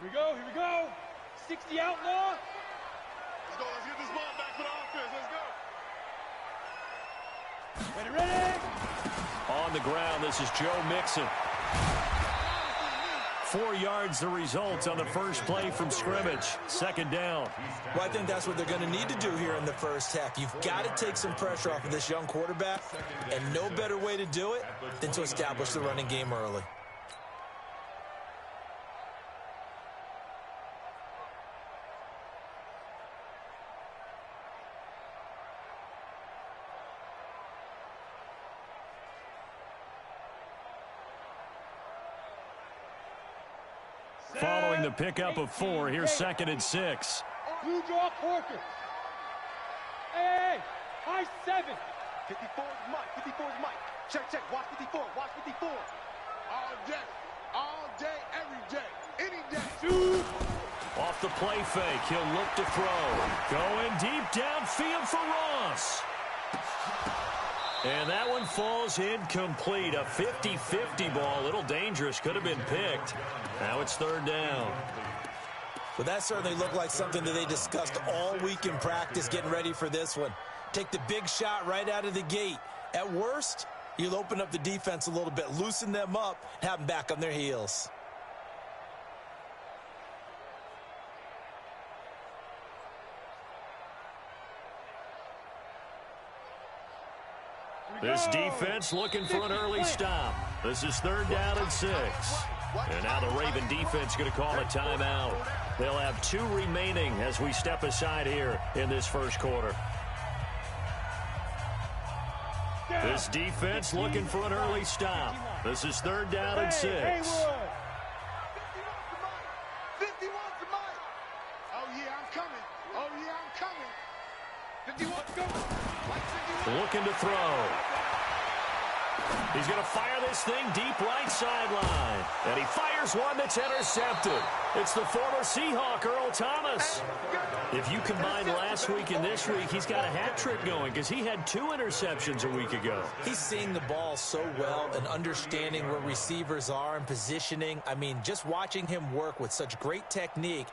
Here we go, here we go. 60 outlaw. Let's go, let's get this ball back for the offense. Let's go. Ready, ready. On the ground, this is Joe Mixon. 4 yards the result on the first play from scrimmage. Second down. Well, I think that's what they're going to need to do here in the first half. You've got to take some pressure off of this young quarterback, and no better way to do it than to establish the running game early. Following the pickup of 4, here's 2nd and 6. Blue draw Corker. Hey, high 7. 54 is Mike, 54 is Mike. Check, check, watch 54, watch 54. All day, every day, any day. Shoot. Off the play fake, he'll look to throw. Going deep downfield for Ross. And that one falls incomplete. A 50-50 ball. A little dangerous. Could have been picked. Now it's 3rd down. Well, that certainly looked like something that they discussed all week in practice getting ready for this one. Take the big shot right out of the gate. At worst, you'll open up the defense a little bit, loosen them up, and have them back on their heels. This defense looking for an early stop. This is 3rd down and 6. And now the Raven defense going to call a timeout. They'll have 2 remaining as we step aside here in this first quarter. This defense looking for an early stop. This is 3rd down and 6. 51 to Mike. Oh, yeah, I'm coming. Oh, yeah, I'm coming. 51, go. Looking to throw. He's going to fire this thing deep right sideline. And he fires one that's intercepted. It's the former Seahawk, Earl Thomas. If you combine last week and this week, he's got a hat trick going because he had 2 interceptions a week ago. He's seeing the ball so well and understanding where receivers are and positioning. I mean, just watching him work with such great technique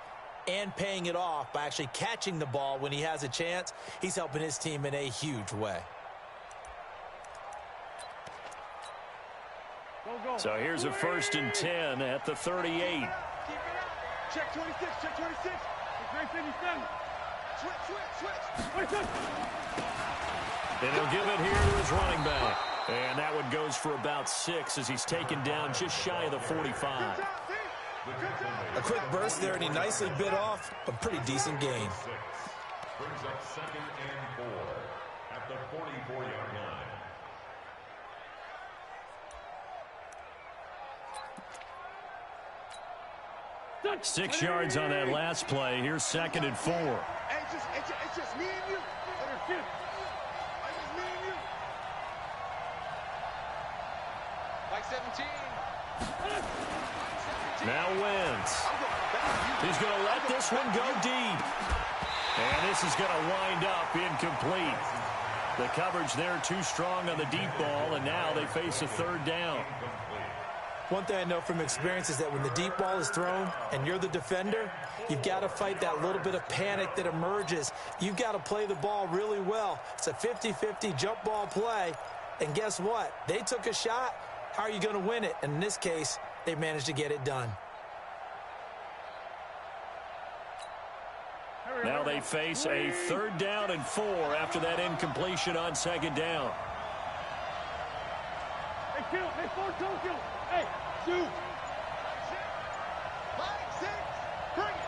and paying it off by actually catching the ball when he has a chance, he's helping his team in a huge way. So here's a 1st and 10 at the 38. Check 26, check 26. It's 57. Switch. And he'll give it here to his running back. And that one goes for about 6 as he's taken down just shy of the 45. A quick burst there, and he nicely bit off a pretty decent gain. Brings up 2nd and 4 at the 44-yard line. 6 yards on that last play. Here's 2nd and 4. Hey, it's just me and you. It's just me and you. Like 17. Now Wentz. He's going to let this one go deep. And this is going to wind up incomplete. The coverage there too strong on the deep ball, and now they face a 3rd down. One thing I know from experience is that when the deep ball is thrown and you're the defender, you've got to fight that little bit of panic that emerges. You've got to play the ball really well. It's a 50-50 jump ball play. And guess what? They took a shot. How are you going to win it? And in this case, they managed to get it done. Now they face a 3rd down and 4 after that incompletion on 2nd down. Hey, kill. Hey, 4, don't kill. Hey, shoot. 5, 6, bring it.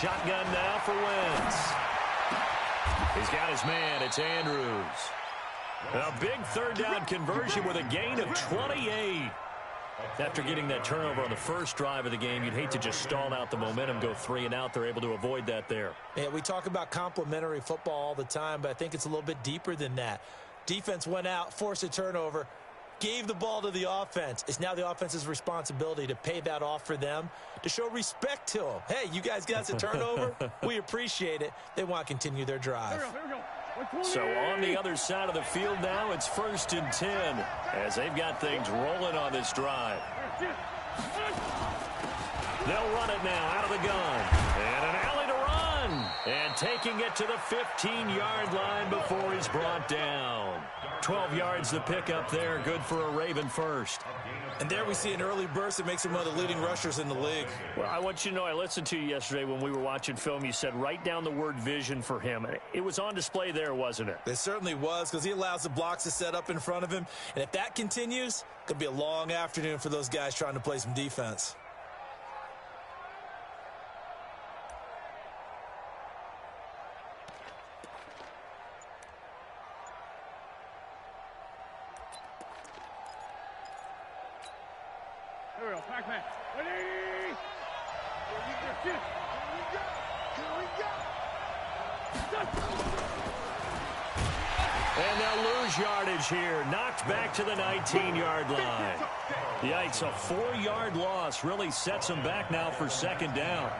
Shotgun now for Wentz. He's got his man. It's Andrews. A big 3rd down conversion with a gain of 28. After getting that turnover on the first drive of the game, you'd hate to just stall out the momentum, go 3 and out. They're able to avoid that there. Yeah, we talk about complementary football all the time, but I think it's a little bit deeper than that. Defense went out, forced a turnover, gave the ball to the offense. It's now the offense's responsibility to pay that off for them, to show respect to them. Hey, you guys got us a turnover. We appreciate it. They want to continue their drive. Here we go. So on the other side of the field now, it's 1st and 10 as they've got things rolling on this drive. They'll run it now out of the gun. And an alley to run. And taking it to the 15-yard line before he's brought down. 12 yards to pick up there. Good for a Raven first. And there we see an early burst that makes him one of the leading rushers in the league. Well, I want you to know, I listened to you yesterday when we were watching film. You said write down the word vision for him. It was on display there, wasn't it? It certainly was, because he allows the blocks to set up in front of him. And if that continues, it could be a long afternoon for those guys trying to play some defense. Here we go, Pac-Man. Ready? Here we go. And they'll lose yardage here. Knocked back to the 19-yard line. Yikes, a 4-yard loss really sets him back now for second down.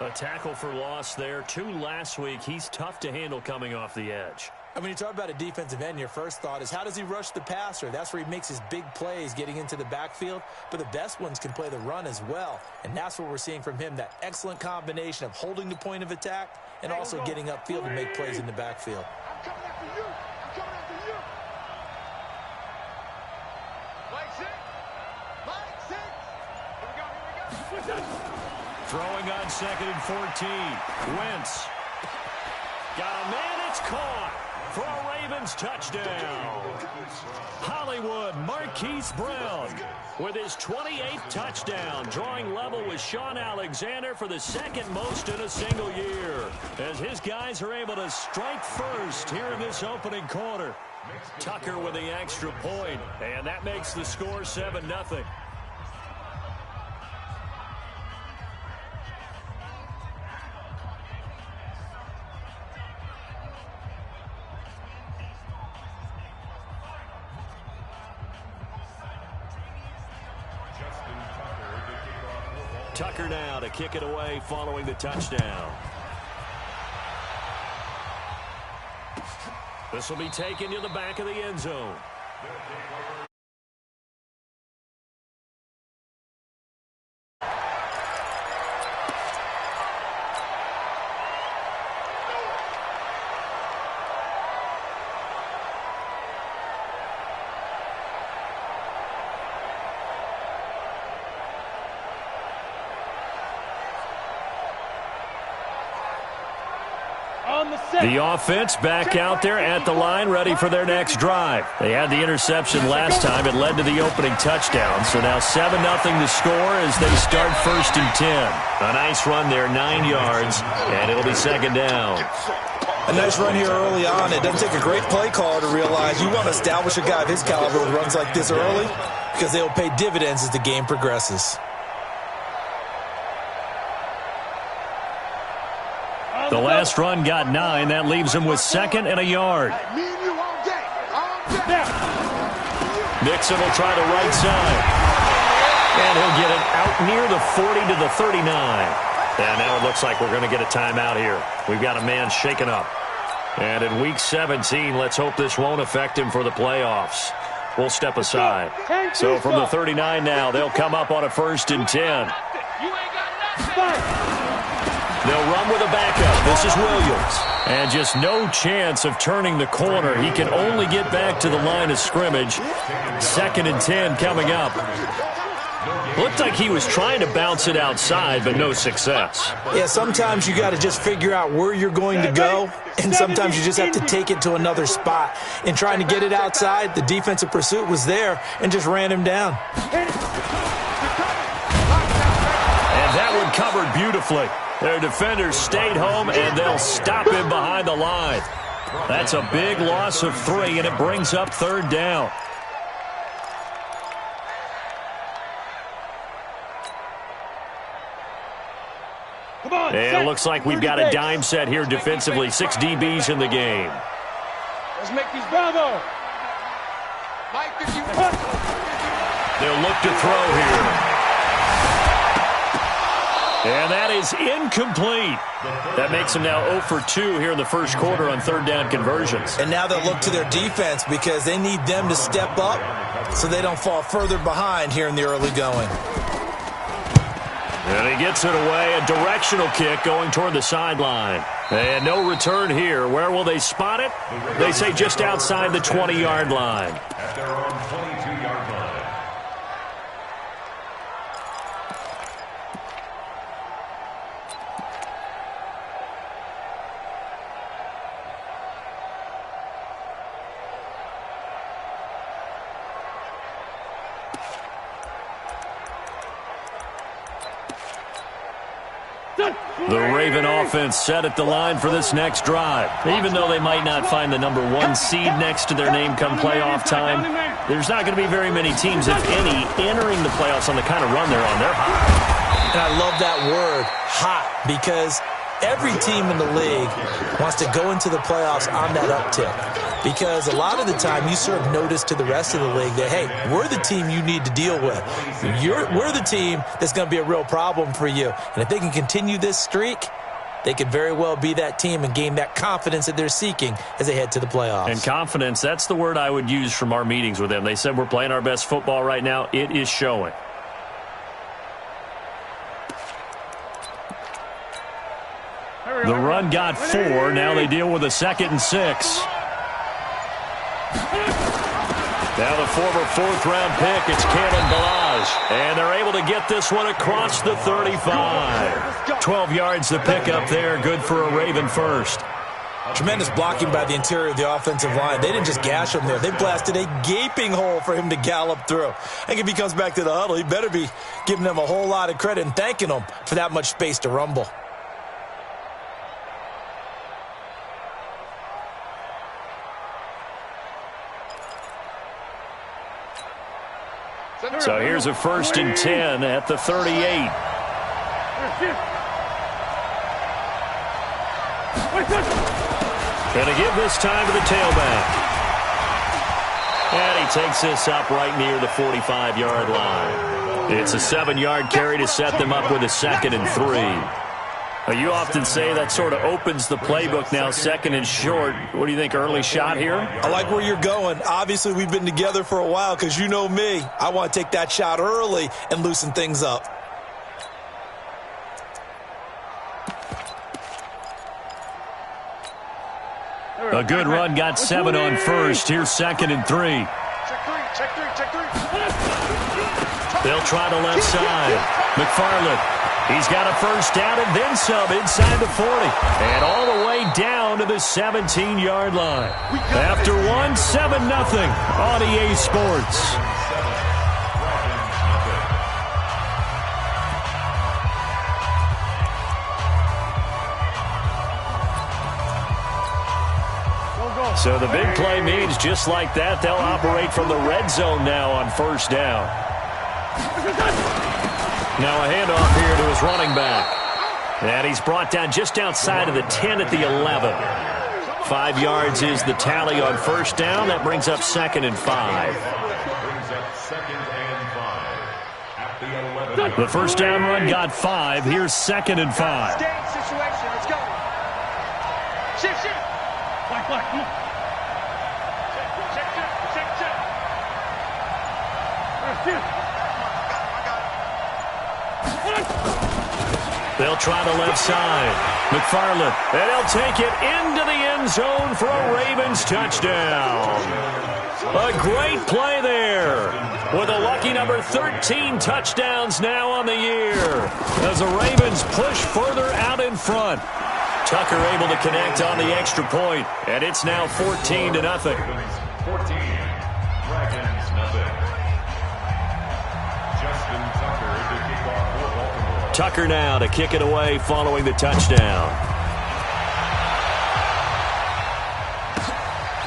A tackle for loss there. 2 last week. He's tough to handle coming off the edge. And when you talk about a defensive end, your first thought is, how does he rush the passer? That's where he makes his big plays getting into the backfield. But the best ones can play the run as well. And that's what we're seeing from him, that excellent combination of holding the point of attack and also getting upfield to make plays in the backfield. I'm coming after you. I'm coming after you. Mike 6. Mike 6. Here we go. Throwing on 2nd and 14. Wentz. Got a man. It's caught for a Ravens touchdown. Hollywood Marquise Brown with his 28th touchdown, drawing level with Sean Alexander for the 2nd most in a single year, as his guys are able to strike first here in this opening quarter. Tucker with the extra point, and that makes the score 7-0. Tucker now to kick it away following the touchdown. This will be taken to the back of the end zone. The offense back out there at the line, ready for their next drive. They had the interception last time. It led to the opening touchdown. So now 7-0 to score as they start 1st and 10. A nice run there, 9 yards, and it'll be 2nd down. A nice run here early on. It doesn't take a great play caller to realize you want to establish a guy of his caliber with runs like this early, because they will pay dividends as the game progresses. The last run got 9. That leaves him with 2nd and a yard. Me and you all day. All day. Mixon will try the right side. And he'll get it out near the 40 to the 39. And now it looks like we're going to get a timeout here. We've got a man shaken up. And in Week 17, let's hope this won't affect him for the playoffs. We'll step aside. So from the 39 now, they'll come up on a 1st and 10. You ain't got nothing. They'll run with a backup. This is Williams. And just no chance of turning the corner. He can only get back to the line of scrimmage. 2nd and 10 coming up. Looked like he was trying to bounce it outside, but no success. Yeah, sometimes you got to just figure out where you're going to go, and sometimes you just have to take it to another spot. In trying to get it outside, the defensive pursuit was there and just ran him down. And that one covered beautifully. Their defenders stayed home, and they'll stop him behind the line. That's a big loss of 3, and it brings up 3rd down. Come on, And it looks like we've got a dime set here defensively. 6 DBs in the game. Let's make these Bravo. Mike, if you They'll look to throw here. And that is incomplete. That makes them now 0 for 2 here in the first quarter on 3rd down conversions. And now they'll look to their defense because they need them to step up so they don't fall further behind here in the early going. And he gets it away, a directional kick going toward the sideline. And no return here. Where will they spot it? They say just outside the 20-yard line. At their own 22-yard line. The Raven offense set at the line for this next drive. Even though they might not find the #1 seed next to their name come playoff time, there's not going to be very many teams, if any, entering the playoffs on the kind of run they're on. They're hot. And I love that word, hot, because every team in the league wants to go into the playoffs on that uptick. Because a lot of the time you serve notice to the rest of the league that, hey, we're the team you need to deal with. We're the team that's going to be a real problem for you. And if they can continue this streak, they could very well be that team and gain that confidence that they're seeking as they head to the playoffs. And confidence, that's the word I would use from our meetings with them. They said we're playing our best football right now. It is showing. The run got 4. Now they deal with a 2nd and 6. Now the former 4th-round pick, it's Kalen Ballage. And they're able to get this one across the 35. 12 yards to pick up there. Good for a Raven first. Tremendous blocking by the interior of the offensive line. They didn't just gash him there. They blasted a gaping hole for him to gallop through. I think if he comes back to the huddle, he better be giving them a whole lot of credit and thanking them for that much space to rumble. So here's a 1st and 10 at the 38. Gonna give this time to the tailback. And he takes this up right near the 45-yard line. It's a 7-yard carry to set them up with a 2nd and 3. You often say that sort of opens the playbook now, 2nd and short. What do you think, early shot here? I like where you're going. Obviously, we've been together for a while because you know me. I want to take that shot early and loosen things up. A good run, got 7 on 1st. Here's 2nd and 3. Check three. They'll try the left side. McFarland. He's got a 1st down and then some inside the 40. And all the way down to the 17-yard line. After one, 7-0 on EA Sports. So the big play means just like that, they'll operate from the red zone now on 1st down. Now a handoff here to his running back. And he's brought down just outside of the 10 at the 11. 5 yards is the tally on 1st down. That brings up 2nd and 5. The 1st down run got 5. Here's 2nd and 5. Situation. Let's go. Shift. Black, come on. They'll try the left side. McFarland, and he'll take it into the end zone for a Ravens touchdown. A great play there with a lucky number 13 touchdowns now on the year as the Ravens push further out in front. Tucker able to connect on the extra point, and it's now 14-0. 14, Dragons nothing. Justin Tucker to kick off for Baltimore. Tucker now to kick it away following the touchdown.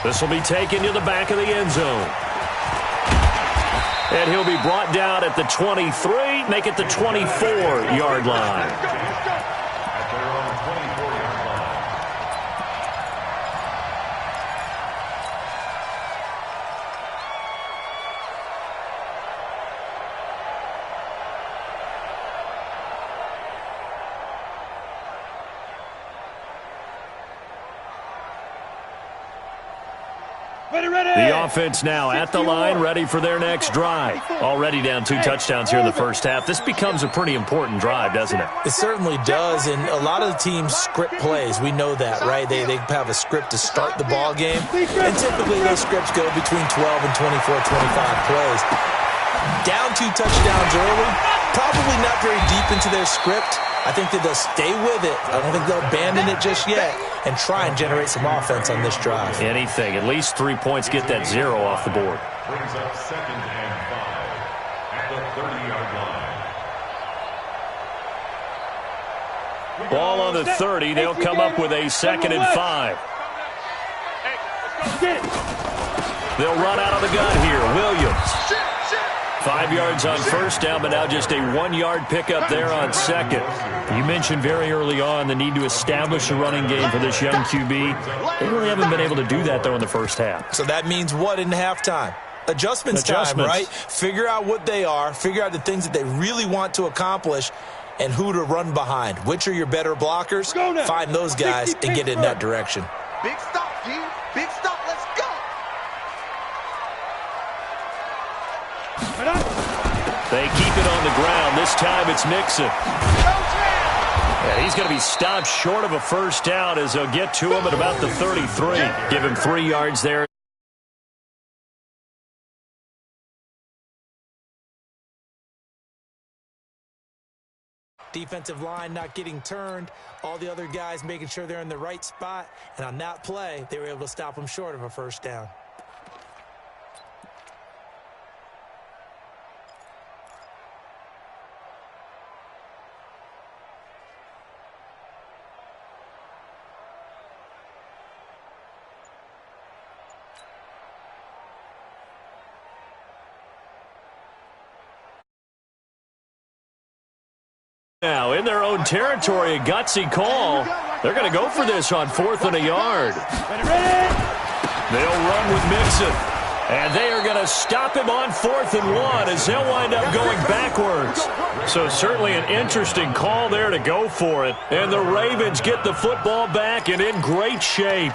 This will be taken to the back of the end zone. And he'll be brought down at the 23, make it the 24-yard line. At their own 24-yard line. The offense now at the line, ready for their next drive. Already down 2 touchdowns here in the first half. This becomes a pretty important drive, doesn't it? It certainly does, and a lot of the teams script plays. We know that, right? They have a script to start the ball game, and typically those scripts go between 12 and 24, 25 plays. Down 2 touchdowns early, probably not very deep into their script. I think that they'll stay with it. I don't think they'll abandon it just yet and try and generate some offense on this drive. Anything. At least 3 points, get that 0 off the board. Brings up 2nd and 5 at the 30-yard line. Ball on the 30. They'll come up with a 2nd and 5. They'll run out of the gun here. Williams. 5 yards on first down, but now just a 1-yard pickup there on 2nd. You mentioned very early on the need to establish a running game for this young QB. They really haven't been able to do that, though, in the first half. So that means what in halftime? Adjustments time, right? Figure out what they are, figure out the things that they really want to accomplish, and who to run behind. Which are your better blockers? Find those guys and get in that direction. Big stop, D. Big stop. Let's go. They keep it on the ground. This time it's Mixon. Yeah, he's going to be stopped short of a first down as they'll get to him at about the 33. Give him 3 yards there. Defensive line not getting turned. All the other guys making sure they're in the right spot. And on that play, they were able to stop him short of a first down. Now, in their own territory, a gutsy call. They're going to go for this on 4th and a yard. They'll run with Mixon. And they are going to stop him on 4th and 1 as they'll wind up going backwards. So certainly an interesting call there to go for it. And the Ravens get the football back and in great shape.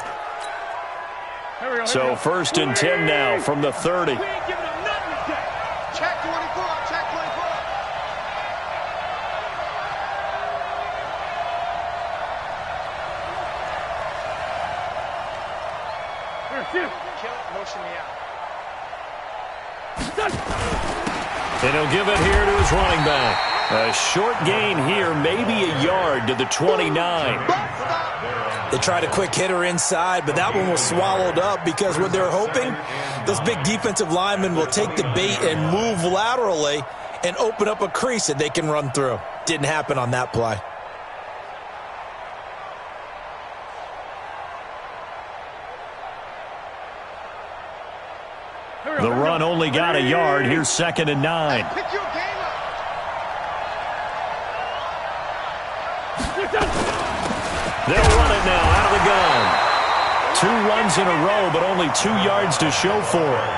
So 1st and 10 now from the 30. Check 24. Check 24. Kill it, motion me out. And he'll give it here to his running back. A short gain here, maybe a yard to the 29. They tried a quick hitter inside, but that one was swallowed up because what they're hoping, those big defensive linemen will take the bait and move laterally and open up a crease that they can run through. Didn't happen on that play. The run only got a yard. Here's 2nd and 9. Pick your game up. They'll run it now out of the gun. 2 runs in a row, but only 2 yards to show for it.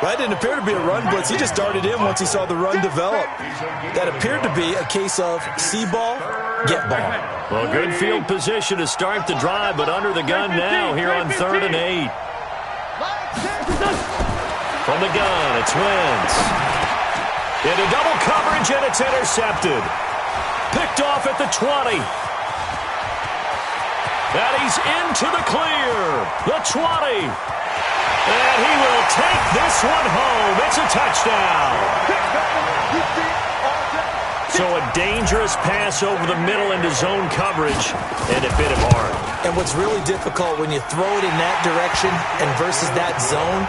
Well, that didn't appear to be a run blitz. He just darted in once he saw the run develop. That appeared to be a case of see ball, get ball. Well, good field position to start the drive, but under the gun now here on 3rd and 8. From the gun, it's Wentz. Into double coverage, and it's intercepted. Picked off at the 20. And he's into the clear. The 20. And he will take this one home. It's a touchdown. So a dangerous pass over the middle into zone coverage, and it bit him hard. And what's really difficult when you throw it in that direction and versus that zone,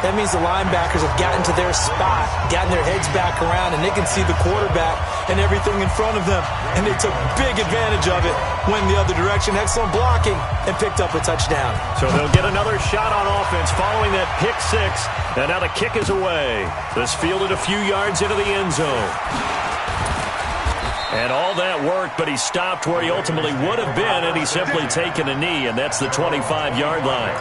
that means the linebackers have gotten to their spot, gotten their heads back around, and they can see the quarterback and everything in front of them. And they took big advantage of it, went the other direction, excellent blocking, and picked up a touchdown. So they'll get another shot on offense following that pick 6, and now the kick is away. This fielded a few yards into the end zone. And all that worked, but he stopped where he ultimately would have been, and he's simply taken a knee, and that's the 25-yard line.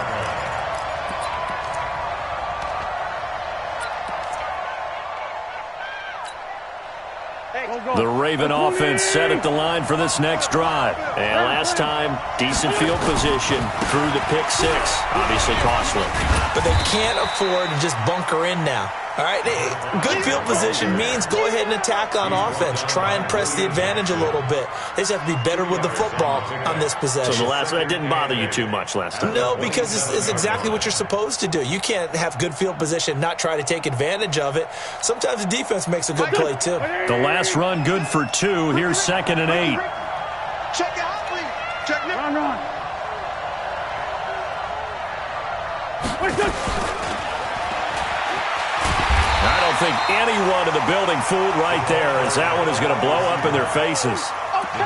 The Raven offense set at the line for this next drive. And last time, decent field position through the pick six. Obviously costly. But they can't afford to just bunker in now. All right, good field position means go ahead and attack on offense. Try and press the advantage a little bit. They just have to be better with the football on this possession. So that didn't bother you too much last time? No, because it's exactly what you're supposed to do. You can't have good field position, not try to take advantage of it. Sometimes the defense makes a good play, too. The last run good for 2. Here's 2nd and 8. Check it out, please. Check it out. Run. I don't think anyone in the building fooled right there, as that one is going to blow up in their faces.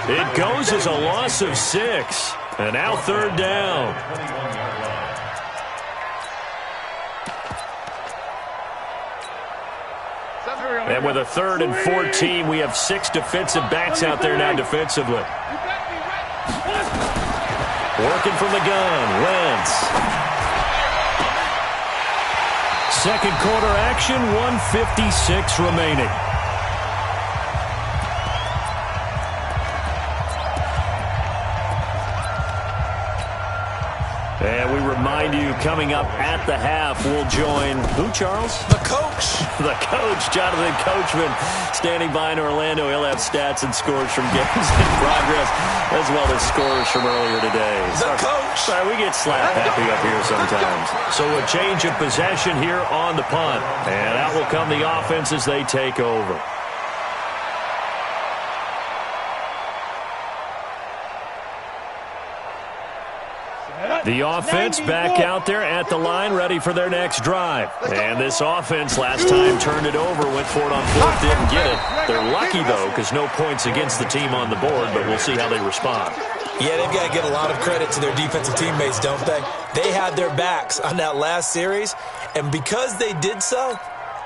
It goes as a loss of 6. And now 3rd down. And with a 3rd and 14, we have 6 defensive backs out there now defensively. Working from the gun, Wentz. Second quarter action, 1:56 remaining. And we remind you, coming up at the half, we'll join who, Charles? The coach. The coach, Jonathan Coachman, standing by in Orlando. He'll have stats and scores from games in progress, as well as scores from earlier today. The coach. Sorry, we get slap happy up here sometimes. So a change of possession here on the punt. And out will come the offense as they take over. The offense back out there at the line, ready for their next drive. And this offense last time turned it over, went for it on 4th, didn't get it. They're lucky, though, because no points against the team on the board, but we'll see how they respond. Yeah, they've got to get a lot of credit to their defensive teammates, don't they? They had their backs on that last series, and because they did so,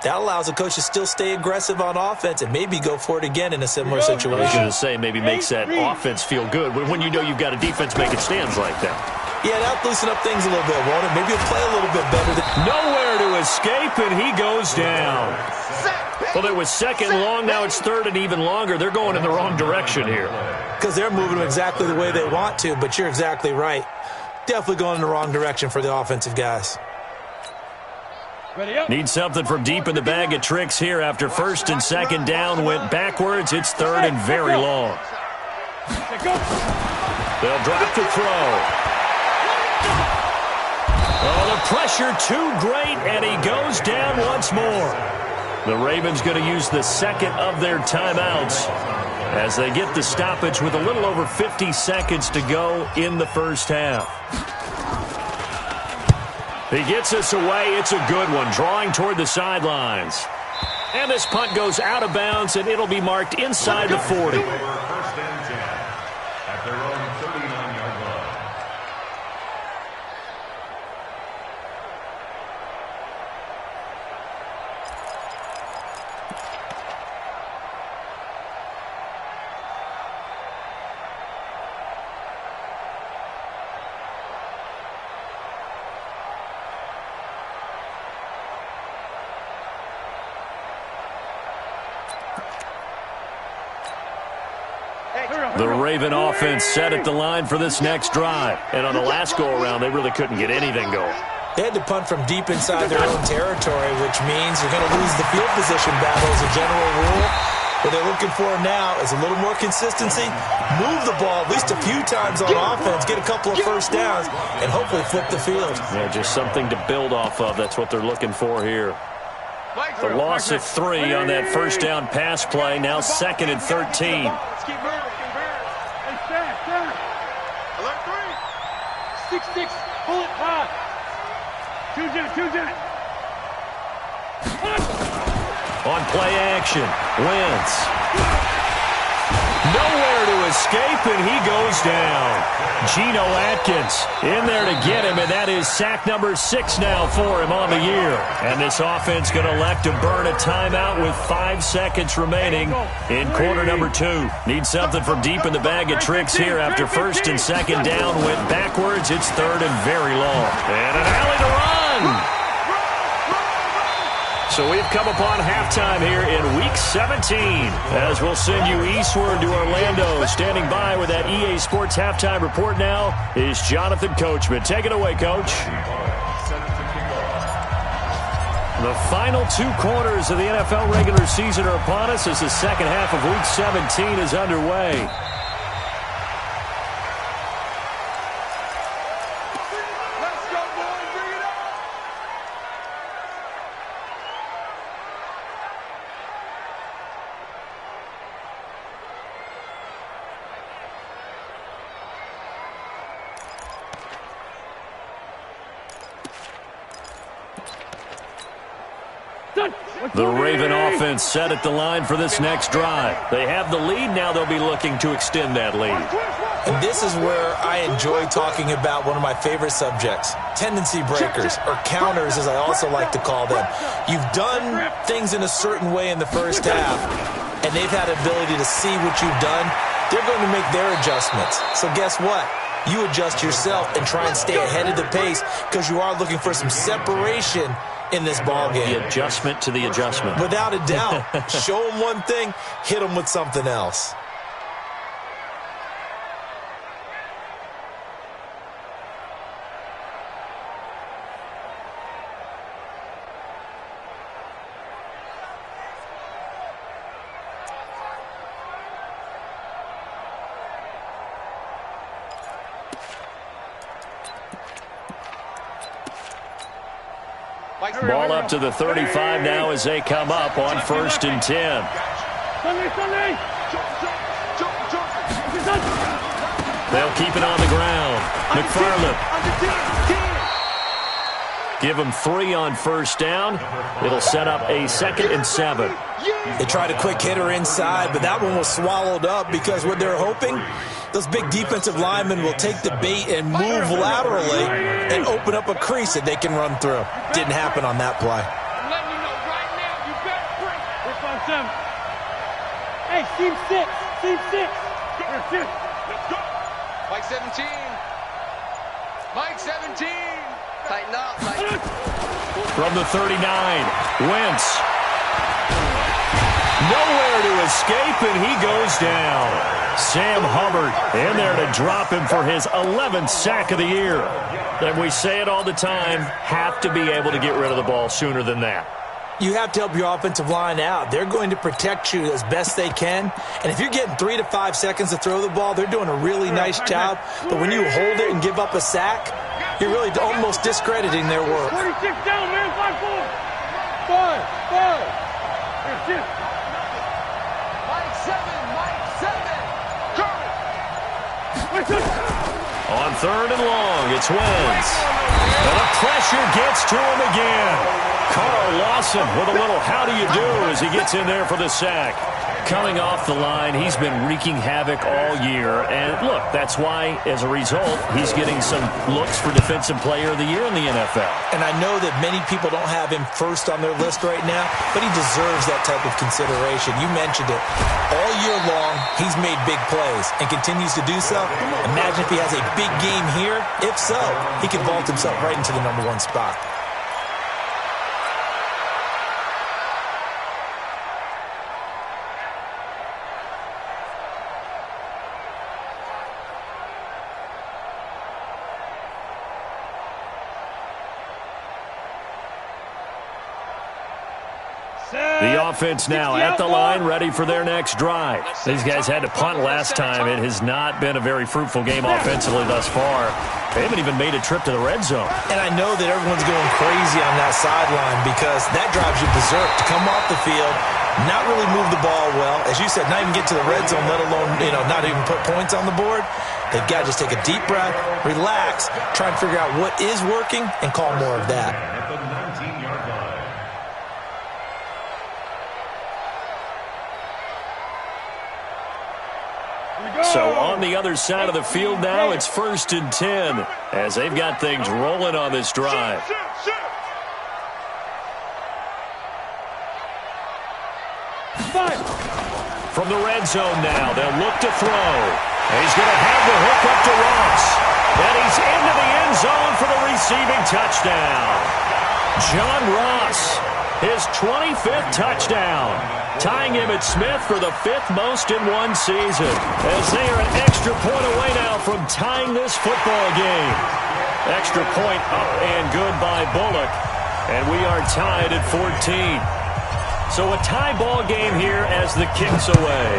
that allows the coach to still stay aggressive on offense and maybe go for it again in a similar situation. I was going to say, maybe makes that offense feel good when you know you've got a defense making stands like that. Yeah, that'll loosen up things a little bit, won't it? Maybe he'll play a little bit better. Nowhere to escape, and he goes down. Well, it was 2nd long. Now it's 3rd and even longer. They're going in the wrong direction here. Because they're moving them exactly the way they want to, but you're exactly right. Definitely going in the wrong direction for the offensive guys. Need something from deep in the bag of tricks here after 1st and 2nd down went backwards. It's 3rd and very long. They'll drop to throw. Oh, the pressure too great, and he goes down once more. The Ravens going to use the 2nd of their timeouts as they get the stoppage with a little over 50 seconds to go in the first half. He gets us away. It's a good one, drawing toward the sidelines. And this punt goes out of bounds, and it'll be marked inside the 40. First and 10 at their own 39-yard line. The Raven offense set at the line for this next drive. And on the last go-around, they really couldn't get anything going. They had to punt from deep inside their own territory, which means you're going to lose the field position battle as a general rule. What they're looking for now is a little more consistency, move the ball at least a few times on offense, get a couple of first downs, and hopefully flip the field. Yeah, just something to build off of. That's what they're looking for here. The loss of 3 on that first down pass play, now 2nd and 13. Alert 3. 6-6, pull it high. 2 jet. On play action, Wentz. Nowhere to escape, and he goes down. Geno Atkins in there to get him, and that is sack number 6 now for him on the year. And this offense going to elect to burn a timeout with 5 seconds remaining in quarter number 2. Need something from deep in the bag of tricks here after 1st and 2nd down went backwards. It's 3rd and very long. And an alley to run. So So we've come upon halftime here in Week 17. As we'll send you eastward to Orlando. Standing by with that EA Sports halftime report now is Jonathan Coachman. Take it away, Coach. The final 2 quarters of the NFL regular season are upon us as the second half of Week 17 is underway. The Raven offense set at the line for this next drive. They have the lead. Now they'll be looking to extend that lead. And this is where I enjoy talking about one of my favorite subjects, tendency breakers, or counters as I also like to call them. You've done things in a certain way in the first half, and they've had ability to see what you've done. They're going to make their adjustments. So guess what? You adjust yourself and try and stay ahead of the pace because you are looking for some separation in this ball game. The adjustment to the adjustment. Without a doubt. Show them one thing, hit them with something else. Ball up to the 35 now as they come up on 1st and 10. They'll keep it on the ground. McFarland. Give them 3 on 1st down. It'll set up a 2nd and 7. They tried a quick hitter inside, but that one was swallowed up because what they're hoping, those big defensive linemen will take the bait and move laterally and open up a crease that they can run through. Didn't happen on that play. Hey, team 6. Team 6. Mike 17. Mike 17. Tighten up. Tighten up. From the 39, Wentz. Nowhere to escape, and he goes down. Sam Hubbard in there to drop him for his 11th sack of the year. And we say it all the time, have to be able to get rid of the ball sooner than that. You have to help your offensive line out. They're going to protect you as best they can. And if you're getting 3 to 5 seconds to throw the ball, they're doing a really nice job. But when you hold it and give up a sack, you're really almost discrediting their work. 46 down, man. 5-4. 5. Mike 7. Mike 7. On 3rd and long, it's Wentz. And the pressure gets to him again. Carl Lawson with a little how do you do as he gets in there for the sack. Coming off the line, he's been wreaking havoc all year. And look, that's why, as a result, he's getting some looks for Defensive Player of the Year in the NFL. And I know that many people don't have him first on their list right now, but he deserves that type of consideration. You mentioned it. All year long, he's made big plays and continues to do so. Imagine if he has a big game here. If so, he could vault himself right into the #1 spot. The offense now at the line, ready for their next drive. These guys had to punt last time. It has not been a very fruitful game offensively thus far. They haven't even made a trip to the red zone. And I know that everyone's going crazy on that sideline because that drives you berserk to come off the field, not really move the ball well. As you said, not even get to the red zone, let alone, not even put points on the board. They've got to just take a deep breath, relax, try and figure out what is working, and call more of that. At the 19-yard line. So on the other side of the field now, it's 1st and 10 as they've got things rolling on this drive. From the red zone now, they'll look to throw. And he's going to have the hook up to Ross. And he's into the end zone for the receiving touchdown. John Ross his 25th touchdown, tying him at Smith for the 5th most in one season, as they are an extra point away now from tying this football game. Extra point up and good by Bullock, and we are tied at 14. So a tie ball game here as the kick's away.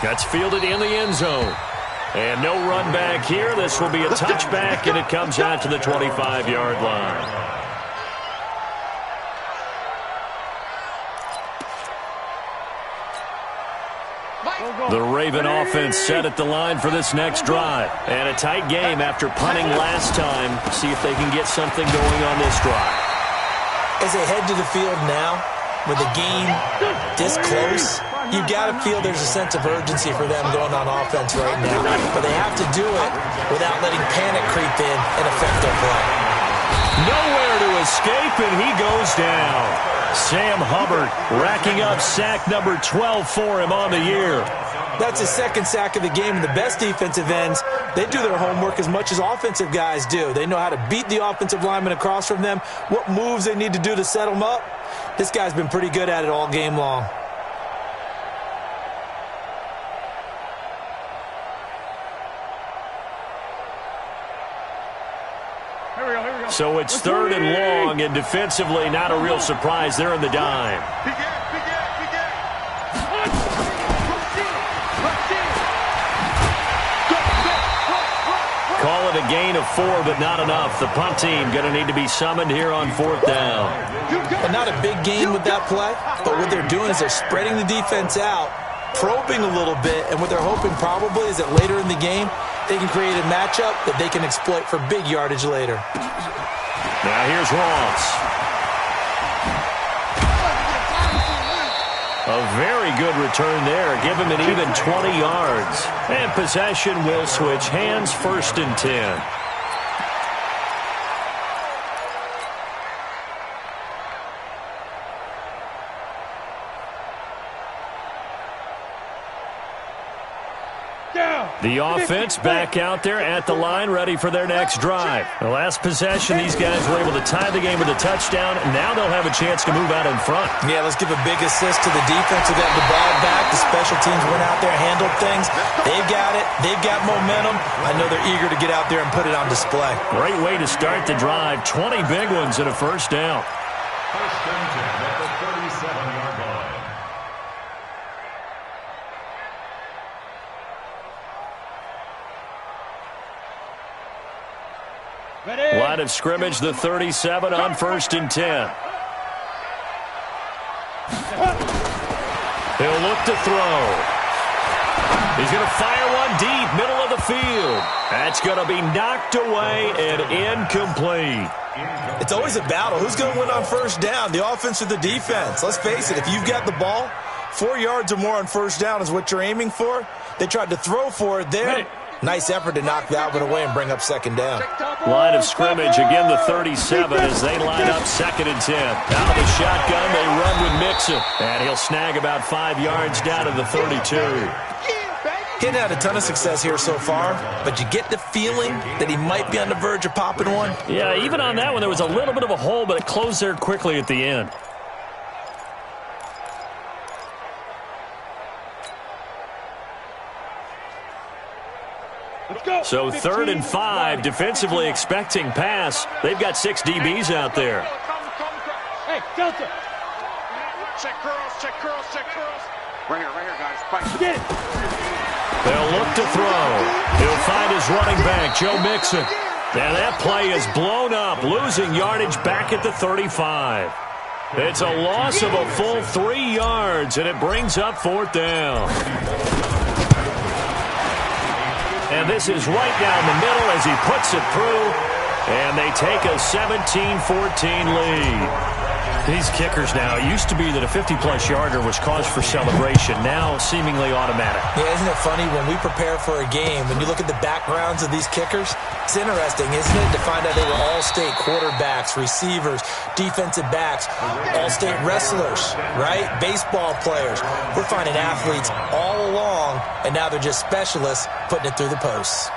That's fielded in the end zone. And no run back here. This will be a touchback, and it comes out to the 25-yard line. The Raven offense set at the line for this next drive. And a tight game after punting last time. See if they can get something going on this drive. As they head to the field now, with the game this close, you've got to feel there's a sense of urgency for them going on offense right now. But they have to do it without letting panic creep in and affect their play. Nowhere to escape, and he goes down. Sam Hubbard racking up sack number 12 for him on the year. That's his second sack of the game, and the best defensive ends, they do their homework as much as offensive guys do. They know how to beat the offensive lineman across from them, what moves they need to do to set them up. This guy's been pretty good at it all game long. So it's 3rd and long, and defensively not a real surprise. They're in the dime. Call it a gain of 4, but not enough. The punt team going to need to be summoned here on 4th down. And not a big gain with that play, but what they're doing is they're spreading the defense out, probing a little bit, and what they're hoping probably is that later in the game, they can create a matchup that they can exploit for big yardage later. Now here's Ross. A very good return there. Give him an even 20 yards. And possession will switch hands, 1st and 10. The offense back out there at the line, ready for their next drive. The last possession, these guys were able to tie the game with a touchdown, and now they'll have a chance to move out in front. Yeah, let's give a big assist to the defense who got the ball back. The special teams went out there, handled things. They've got it. They've got momentum. I know they're eager to get out there and put it on display. Great way to start the drive. 20 big ones and a 1st down. 1st and 10 at the 37-yard line. Line of scrimmage, the 37 on 1st and 10. He'll look to throw. He's going to fire one deep, middle of the field. That's going to be knocked away and incomplete. It's always a battle. Who's going to win on 1st down, the offense or the defense? Let's face it, if you've got the ball, 4 yards or more on 1st down is what you're aiming for. They tried to throw for it there. Nice effort to knock that one away and bring up 2nd down. Line of scrimmage, again the 37 as they line up 2nd and 10. Out of the shotgun, they run with Mixon. And he'll snag about 5 yards down to the 32. He hadn't had a ton of success here so far, but you get the feeling that he might be on the verge of popping one. Yeah, even on that one, there was a little bit of a hole, but it closed there quickly at the end. So 3rd and 5, defensively expecting pass. They've got 6 DBs out there. Hey, Delta. Check curls, check curls, check curls. Right here, guys. Fight. Get it. They'll look to throw. He'll find his running back, Joe Mixon. And that play is blown up, losing yardage back at the 35. It's a loss of a full 3 yards, and it brings up 4th down. And this is right down the middle as he puts it through. And they take a 17-14 lead. These kickers now, it used to be that a 50-plus yarder was cause for celebration. Now seemingly automatic. Yeah, isn't it funny when we prepare for a game, when you look at the backgrounds of these kickers, it's interesting, isn't it, to find out they were all-state quarterbacks, receivers, defensive backs, all-state wrestlers, right? Baseball players. We're finding athletes all along, and now they're just specialists putting it through the posts.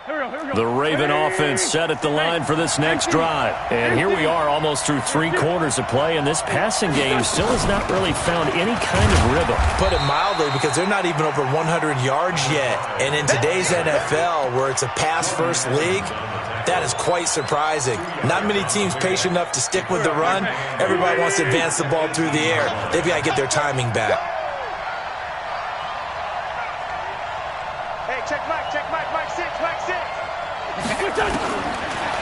The Raven offense set at the line for this next drive. And here we are almost through 3 quarters of play, and this passing game still has not really found any kind of rhythm. Put it mildly, because they're not even over 100 yards yet. And in today's NFL, where it's a pass-first league, that is quite surprising. Not many teams patient enough to stick with the run. Everybody wants to advance the ball through the air. They've got to get their timing back. Hey, check Mike 6, Mike 6.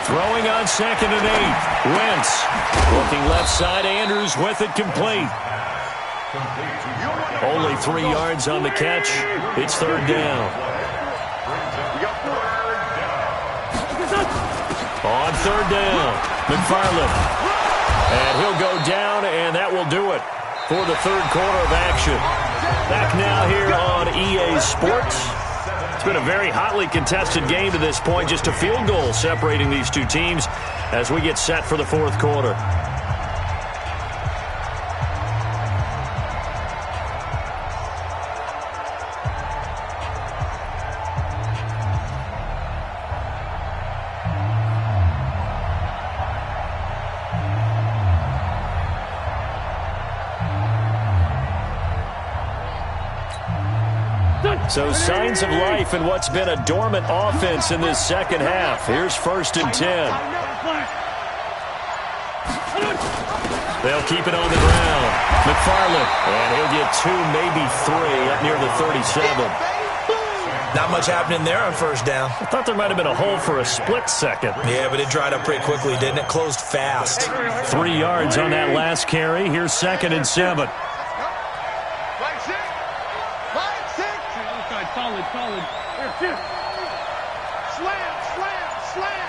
Throwing on 2nd and 8. Wentz. Looking left side. Andrews with it complete. Only 3 yards on the catch. It's 3rd down. On 3rd down, McFarland. And he'll go down, and that will do it for the 3rd quarter of action. Back now here on EA Sports. It's been a very hotly contested game to this point. Just a field goal separating these two teams as we get set for the 4th quarter. So signs of life in what's been a dormant offense in this second half. Here's 1st and 10. They'll keep it on the ground. McFarland, and he'll get 2, maybe 3 up near the 37. Not much happening there on 1st down. I thought there might have been a hole for a split second. Yeah, but it dried up pretty quickly, didn't it? Closed fast. 3 yards on that last carry. Here's 2nd and 7. Solid. Slam.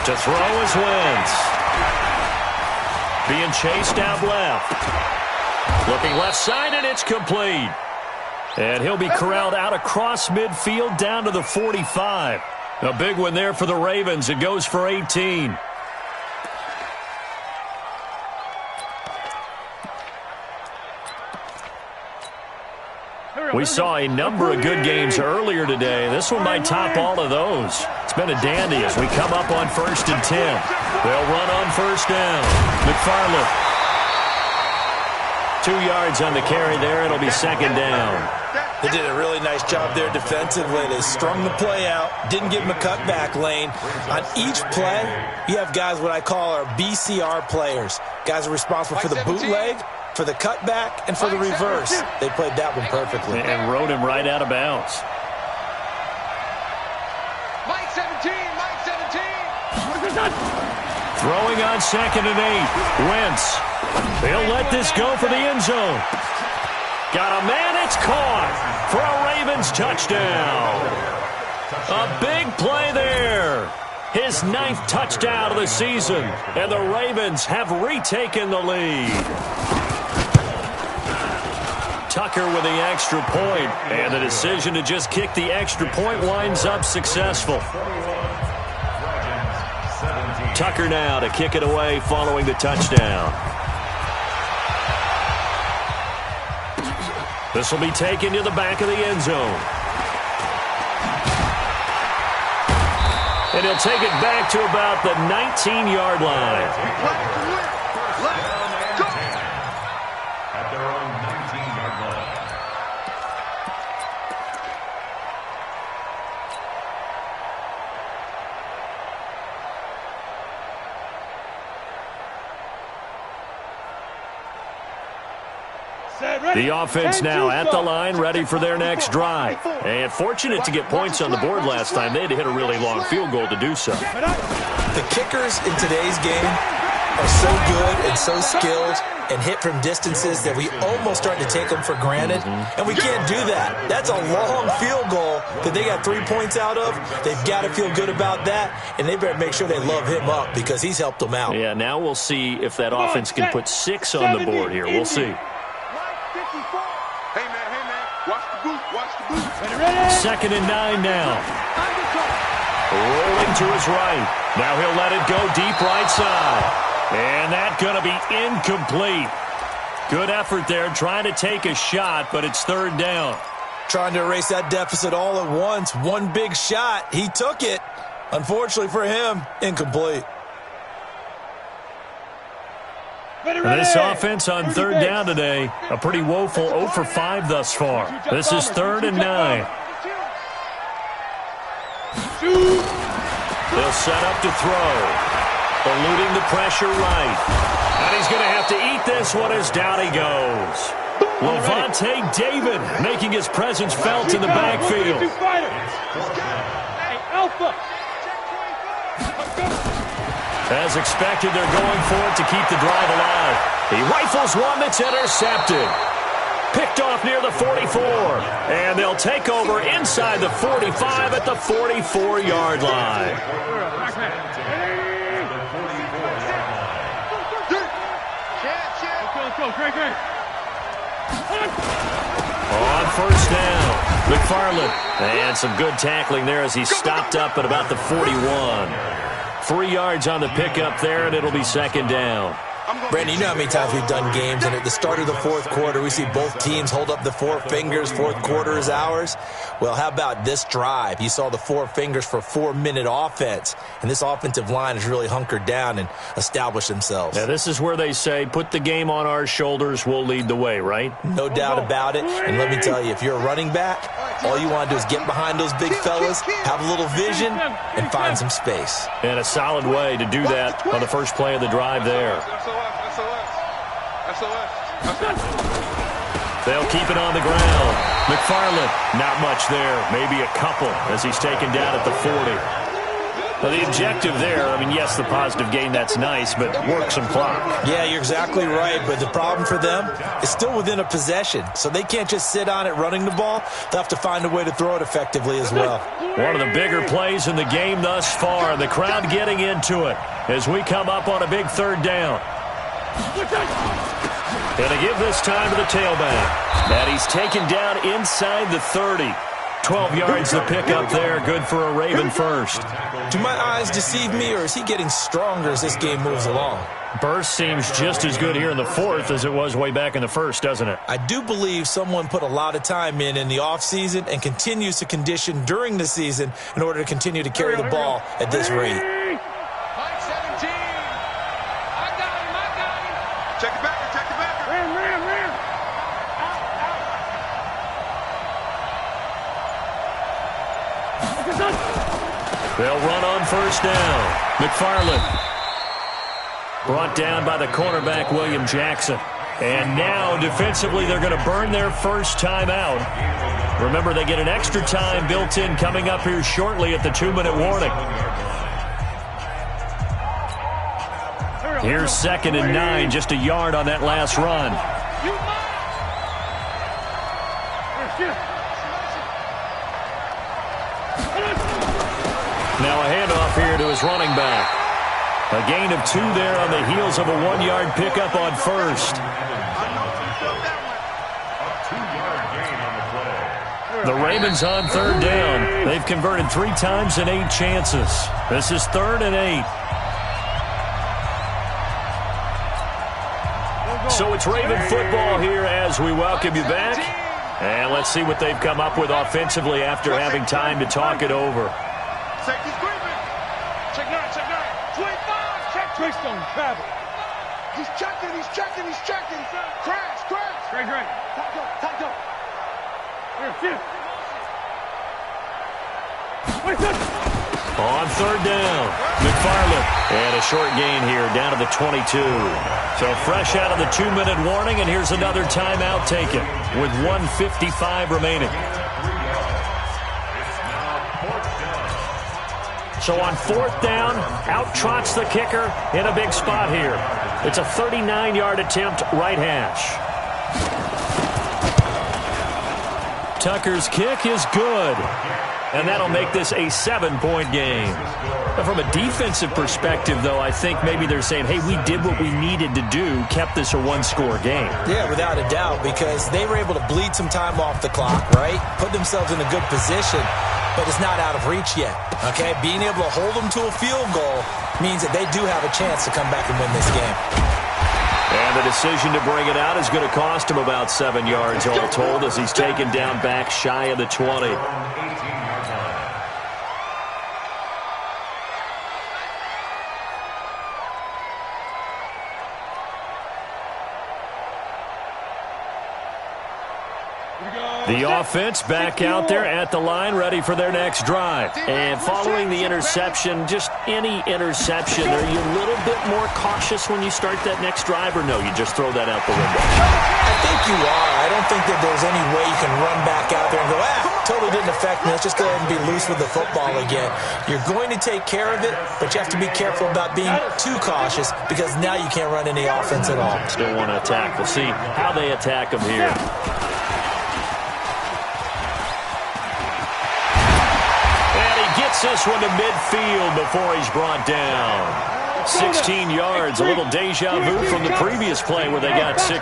To throw is Wentz. Being chased out left. Looking left side, and it's complete. And he'll be corralled out across midfield down to the 45. A big one there for the Ravens. It goes for 18. We saw a number of good games earlier today. This one might top all of those. It's been a dandy as we come up on 1st and 10. They'll run on 1st down. McFarland. 2 yards on the carry there. It'll be 2nd down. They did a really nice job there defensively. They strung the play out, didn't give him a cutback lane. On each play, you have guys what I call our BCR players. Guys are responsible for the bootleg, for the cutback, and for the reverse. They played that one perfectly. And rode him right out of bounds. Mike 17. Throwing on 2nd and 8. Wentz. They'll let this go for the end zone. Got a man, it's caught for a Ravens touchdown. A big play there. His 9th touchdown of the season, and the Ravens have retaken the lead. Tucker with the extra point, and the decision to just kick the extra point winds up successful. Tucker now to kick it away following the touchdown. This will be taken to the back of the end zone. And he'll take it back to about the 19-yard line. At their own 19-yard line. The offense now at the line, ready for their next drive. And fortunate to get points on the board last time. They had to hit a really long field goal to do so. The kickers in today's game are so good and so skilled and hit from distances that we almost start to take them for granted. And we can't do that. That's a long field goal that they got 3 points out of. They've got to feel good about that, and they better make sure they love him up because he's helped them out. Yeah, now we'll see if that offense can put 6 on the board here. We'll see. Hey, man. Watch the boot. 2nd and 9 now. Rolling to his right. Now he'll let it go deep right side. And that's going to be incomplete. Good effort there trying to take a shot, but it's 3rd down. trying to erase that deficit all at once. One big shot. He took it. Unfortunately for him, incomplete. This offense on third down today, a pretty woeful 0 for 5 thus far. This is 3rd and 9. They'll set up to throw. Eluding the pressure right. And he's going to have to eat this one as down he goes. Levante David making his presence felt in the backfield. Hey, Alpha. As expected, they're going for it to keep the drive alive. He rifles one that's intercepted. Picked off near the 44. And they'll take over inside the 45 at the 44-yard line. On first down, McFarland. And some good tackling there as he stopped up at about the 41. 3 yards on the pickup there, and it'll be 2nd down. Brandon, you know how many times we've done games, and at the start of the fourth quarter, we see both teams hold up the 4 fingers, fourth quarter is ours. Well, how about this drive? You saw the 4 fingers for 4-minute offense, and this offensive line has really hunkered down and established themselves. Yeah, this is where they say, put the game on our shoulders, we'll lead the way, right? No doubt about it, and let me tell you, if you're a running back, all you want to do is get behind those big fellas, have a little vision, and find some space. And a solid way to do that on the first play of the drive there. They'll keep it on the ground. McFarland, not much there. Maybe a couple as he's taken down at the 40. Well, the objective there, I mean, yes, the positive gain, that's nice, but work some clock. Yeah, you're exactly right, but the problem for them is still within a possession, so they can't just sit on it running the ball. They'll have to find a way to throw it effectively as well. One of the bigger plays in the game thus far, the crowd getting into it as we come up on a big 3rd down. Going to give this time to the tailback. And he's taken down inside the 30. 12 yards to pick up there. Good for a Raven first. Do my eyes deceive me, or is he getting stronger as this game moves along? Burst seems just as good here in the 4th as it was way back in the 1st, doesn't it? I do believe someone put a lot of time in the offseason and continues to condition during the season in order to continue to carry the ball at this rate. Check it back. Ram. They'll run on first down. McFarland brought down by the cornerback, William Jackson. And now, defensively, they're going to burn their first time out. Remember, they get an extra time built in coming up here shortly at the 2-minute warning. Here's 2nd and 9, just a yard on that last run. Now a handoff here to his running back. A gain of 2 there on the heels of a 1-yard pickup on first. The Ravens on 3rd down. They've converted 3 times in 8 chances. This is 3rd and 8. So it's Raven football here as we welcome you back. And let's see what they've come up with offensively after having time to talk it over. Safety's creeping. Check 9. 25. Check twist on travel. He's checking. Crash. Great. Tight up. Here. On 3rd down, McFarland. And a short gain here down to the 22. So fresh out of the 2-minute warning, and here's another timeout taken with 1:55 remaining. So on 4th down, out trots the kicker in a big spot here. It's a 39-yard attempt, right hash. Tucker's kick is good. And that'll make this a 7-point game. But from a defensive perspective, though, I think maybe they're saying, hey, we did what we needed to do, kept this a 1-score game. Yeah, without a doubt, because they were able to bleed some time off the clock, right? Put themselves in a good position, but it's not out of reach yet, okay? Being able to hold them to a field goal means that they do have a chance to come back and win this game. And the decision to bring it out is going to cost him about 7 yards all told as he's taken down back shy of the 20. The offense back out there at the line, ready for their next drive. And following the interception, just any interception, are you a little bit more cautious when you start that next drive, or no, you just throw that out the window? I think you are. I don't think that there's any way you can run back out there and go, totally didn't affect me. Let's just go ahead and be loose with the football again. You're going to take care of it, but you have to be careful about being too cautious because now you can't run any offense at all. Still want to attack. We'll see how they attack him here. This one to midfield before he's brought down. 16 yards, a little deja vu from the previous play where they got 16.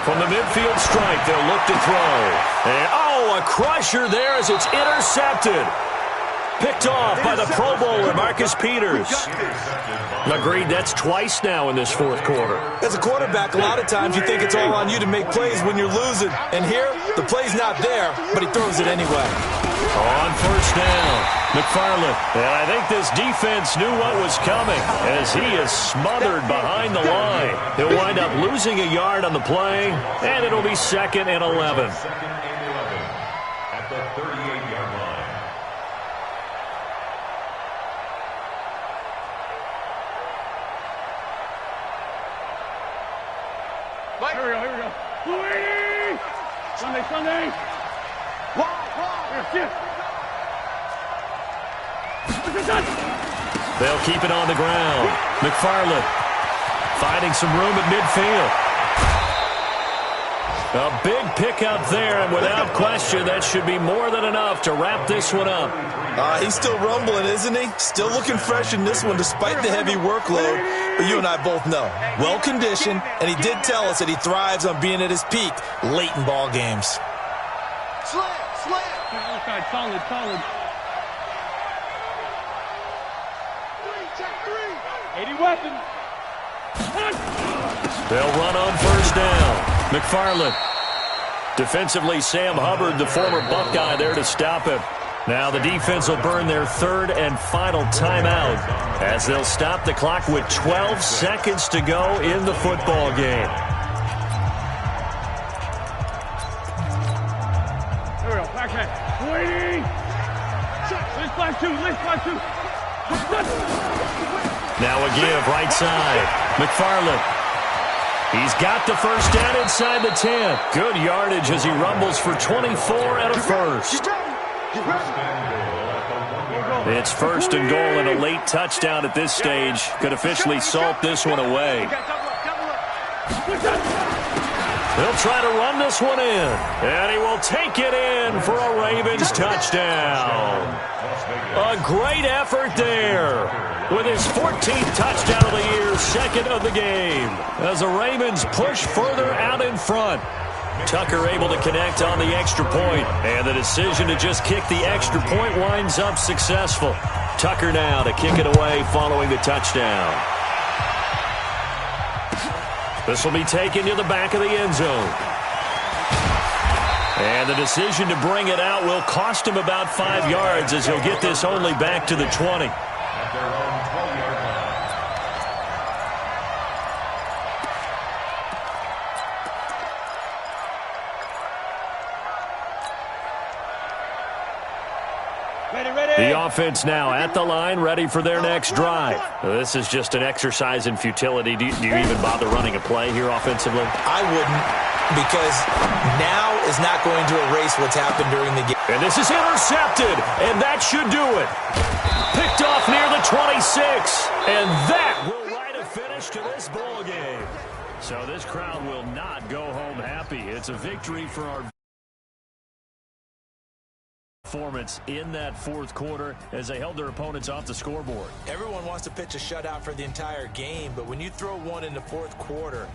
From the midfield stripe, they'll look to throw. And, a crusher there as it's intercepted. Picked off by the Pro Bowler, Marcus Peters. Agreed, that's twice now in this fourth quarter. As a quarterback, a lot of times you think it's all on you to make plays when you're losing. And here, the play's not there, but he throws it anyway. On first down, McFarland. And I think this defense knew what was coming as he is smothered behind the line. He'll wind up losing a yard on the play, and it'll be 2nd and 11. At the 38-yard line. Here we go. Louis! Sunday! They'll keep it on the ground. McFarland finding some room at midfield. A big pickup there, and without question, that should be more than enough to wrap this one up. He's still rumbling, isn't he? Still looking fresh in this one despite the heavy workload. But you and I both know, well-conditioned, and he did tell us that he thrives on being at his peak late in ball games. Slam! Outside, solid. 80 weapons. They'll run on first down. McFarland. Defensively, Sam Hubbard, the former Buckeye, there to stop him. Now the defense will burn their third and final timeout as they'll stop the clock with 12 seconds to go in the football game. Here we go, back hand. Waiting. List flash two. Now a give, right side. McFarland. He's got the first down inside the 10. Good yardage as he rumbles for 24 and a first. It's 1st and goal, and a late touchdown at this stage could officially salt this one away. He'll try to run this one in, and he will take it in for a Ravens touchdown. A great effort there with his 14th touchdown of the year, 2nd of the game, as the Ravens push further out in front. Tucker able to connect on the extra point, and the decision to just kick the extra point winds up successful. Tucker now to kick it away following the touchdown. This will be taken to the back of the end zone. And the decision to bring it out will cost him about 5 yards as he'll get this only back to the 20. At their own 12-yard line. The offense now at the line, ready for their next drive. This is just an exercise in futility. Do you even bother running a play here offensively? I wouldn't, because now is not going to erase what's happened during the game. And this is intercepted, and that should do it. Picked off near the 26, and that will write a finish to this ball game. So this crowd will not go home happy. It's a victory for our performance in that fourth quarter as they held their opponents off the scoreboard. Everyone wants to pitch a shutout for the entire game, but when you throw one in the fourth quarter,